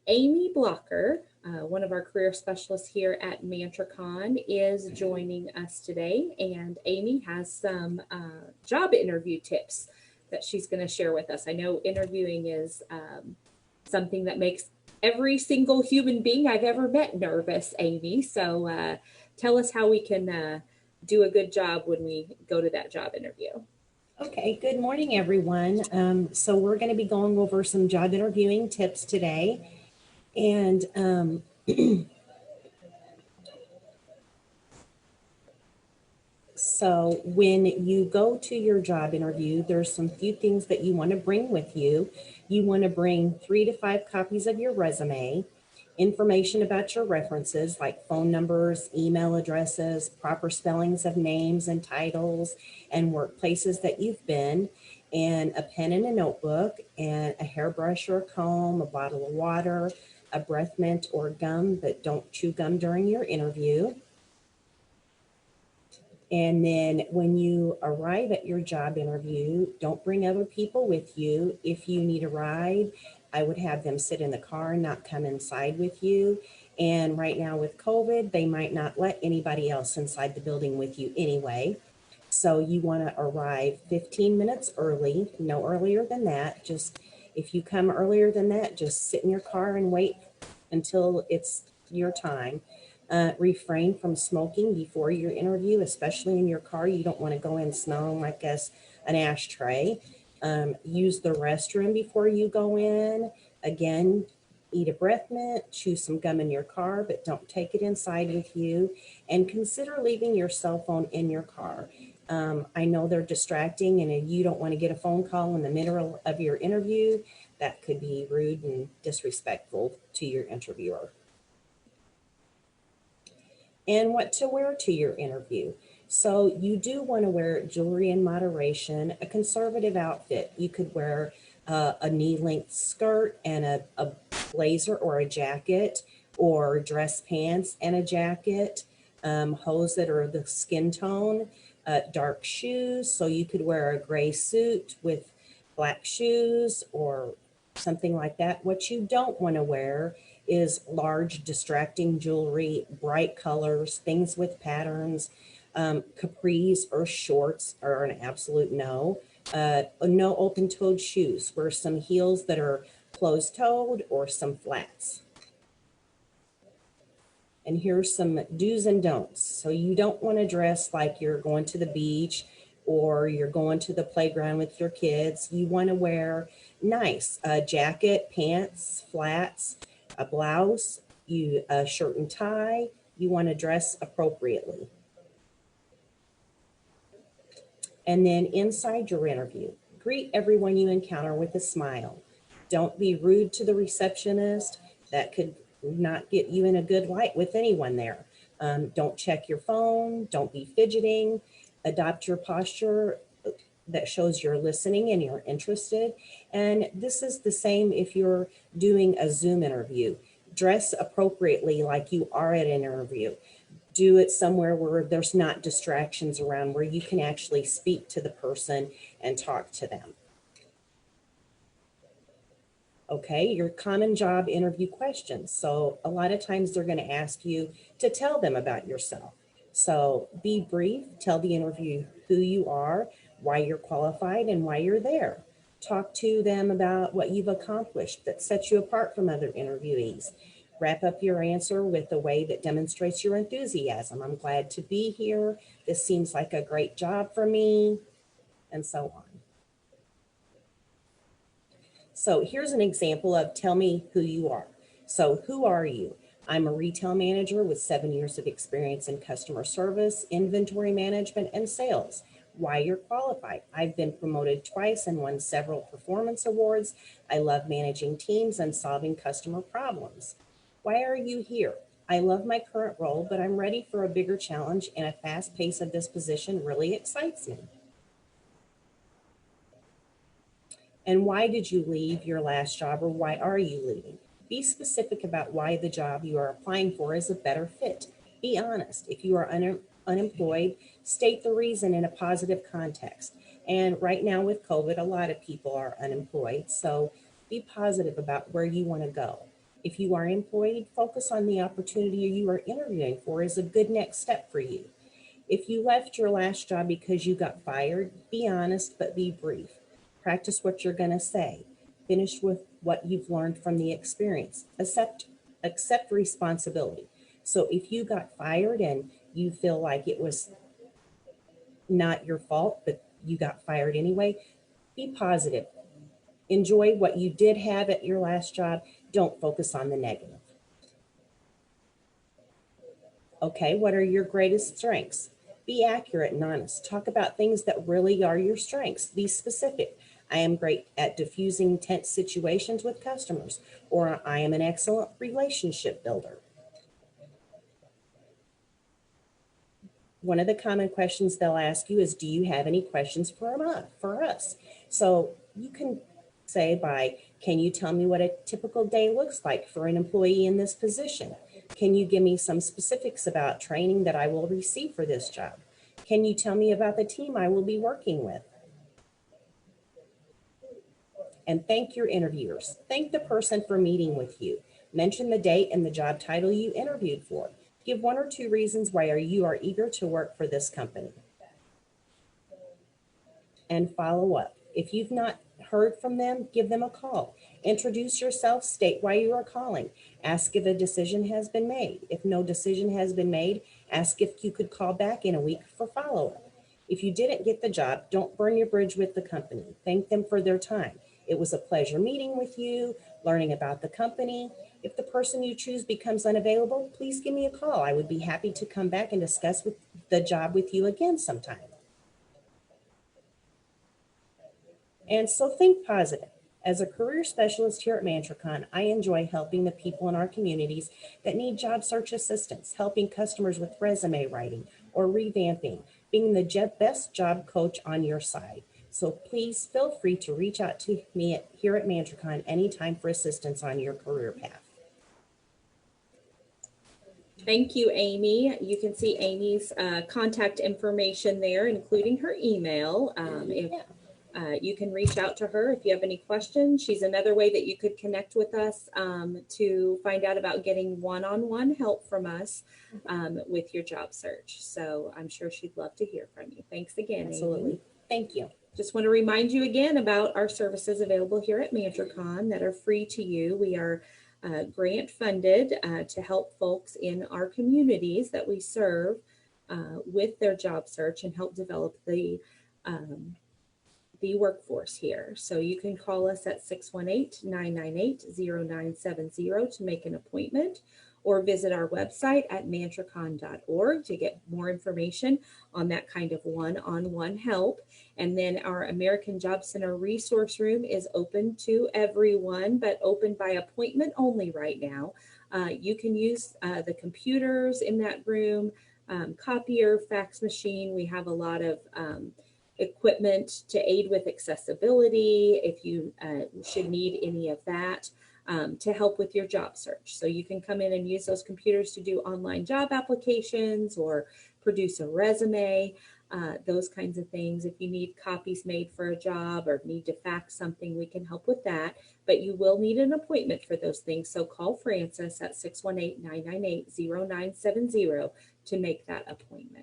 Amy Blocker, one of our career specialists here at MantraCon, is joining us today. And Amy has some job interview tips that she's going to share with us. I know interviewing is something that makes every single human being I've ever met nervous, Amy. So tell us how we can do a good job when we go to that job interview. Okay, good morning, everyone. So we're going to be going over some job interviewing tips today. And so when you go to your job interview, there's some few things that you want to bring with you. You want to bring 3 to 5 copies of your resume, information about your references like phone numbers, email addresses, proper spellings of names and titles, and workplaces that you've been, and a pen and a notebook, and a hairbrush or a comb, a bottle of water, a breath mint or gum, but don't chew gum during your interview. And then when you arrive at your job interview, don't bring other people with you. If you need a ride, I would have them sit in the car and not come inside with you. And right now with COVID, they might not let anybody else inside the building with you anyway. So you want to arrive 15 minutes early, no earlier than that. Just if you come earlier than that, just sit in your car and wait until it's your time. Refrain from smoking before your interview, especially in your car. You don't want to go in smelling like an ashtray. Use the restroom before you go in. Again, eat a breath mint, chew some gum in your car, but don't take it inside with you. And consider leaving your cell phone in your car. I know they're distracting, and you don't want to get a phone call in the middle of your interview. That could be rude and disrespectful to your interviewer. And what to wear to your interview. So you do want to wear jewelry in moderation, a conservative outfit. You could wear a knee-length skirt and a blazer or a jacket, or dress pants and a jacket, hose that are the skin tone, dark shoes. So you could wear a gray suit with black shoes or something like that. What you don't want to wear is large distracting jewelry, bright colors, things with patterns. Capris or shorts are an absolute no. No open-toed shoes. Wear some heels that are closed-toed or some flats. And here's some do's and don'ts. So you don't want to dress like you're going to the beach or you're going to the playground with your kids. You want to wear nice jacket, pants, flats, a blouse, a shirt and tie. You want to dress appropriately. And then inside your interview, greet everyone you encounter with a smile. Don't be rude to the receptionist. That could not get you in a good light with anyone there. Don't check your phone. Don't be fidgeting. Adopt your posture that shows you're listening and you're interested. And this is the same if you're doing a Zoom interview. Dress appropriately like you are at an interview. Do it somewhere where there's not distractions around, where you can actually speak to the person and talk to them. Okay, your common job interview questions. So a lot of times they're going to ask you to tell them about yourself. So be brief, tell the interview who you are, why you're qualified, and why you're there. Talk to them about what you've accomplished that sets you apart from other interviewees. Wrap up your answer with a way that demonstrates your enthusiasm. I'm glad to be here. This seems like a great job for me, and so on. So here's an example of tell me who you are. So who are you? I'm a retail manager with 7 years of experience in customer service, inventory management, and sales. Why you're qualified. I've been promoted twice and won several performance awards. I love managing teams and solving customer problems. Why are you here? I love my current role, but I'm ready for a bigger challenge, and a fast pace of this position really excites me. And why did you leave your last job, or why are you leaving? Be specific about why the job you are applying for is a better fit. Be honest. If you are unemployed, state the reason in a positive context. And right now with COVID, a lot of people are unemployed. So be positive about where you want to go. If you are employed, focus on the opportunity you are interviewing for is a good next step for you. If you left your last job because you got fired, be honest but be brief. Practice what you're going to say. Finish with what you've learned from the experience. Accept responsibility. So if you got fired and you feel like it was not your fault, but you got fired anyway, be positive. Enjoy what you did have at your last job. Don't focus on the negative. Okay, what are your greatest strengths? Be accurate and honest. Talk about things that really are your strengths. Be specific. I am great at diffusing tense situations with customers, or I am an excellent relationship builder. One of the common questions they'll ask you is, do you have any questions for us? So you can say can you tell me what a typical day looks like for an employee in this position? Can you give me some specifics about training that I will receive for this job? Can you tell me about the team I will be working with? And thank your interviewers. Thank the person for meeting with you. Mention the date and the job title you interviewed for. Give one or two reasons why you are eager to work for this company. And follow up. If you've not heard from them, give them a call. Introduce yourself, state why you are calling. Ask if a decision has been made. If no decision has been made, ask if you could call back in a week for follow up. If you didn't get the job, don't burn your bridge with the company. Thank them for their time. It was a pleasure meeting with you, learning about the company. If the person you choose becomes unavailable, please give me a call. I would be happy to come back and discuss the job with you again sometime. And so think positive. As a career specialist here at Mantricon, I enjoy helping the people in our communities that need job search assistance, helping customers with resume writing or revamping, being the best job coach on your side. So please feel free to reach out to me here at Mantricon anytime for assistance on your career path. Thank you, Amy. You can see Amy's contact information there, including her email. If you can reach out to her if you have any questions. She's another way that you could connect with us to find out about getting one-on-one help from us with your job search. So I'm sure she'd love to hear from you. Thanks again, Absolutely. Amy. Thank you. Just want to remind you again about our services available here at Mantricon that are free to you. We are grant funded to help folks in our communities that we serve with their job search and help develop the workforce here. So you can call us at 618-998-0970 to make an appointment, or visit our website at mantricon.org to get more information on that kind of one-on-one help. And then our American Job Center resource room is open to everyone, but open by appointment only right now. You can use the computers in that room, copier, fax machine. We have a lot of equipment to aid with accessibility if you should need any of that to help with your job search. So you can come in and use those computers to do online job applications or produce a resume, those kinds of things. If you need copies made for a job or need to fax something, we can help with that. But you will need an appointment for those things. So call Frances at 618-998-0970 to make that appointment.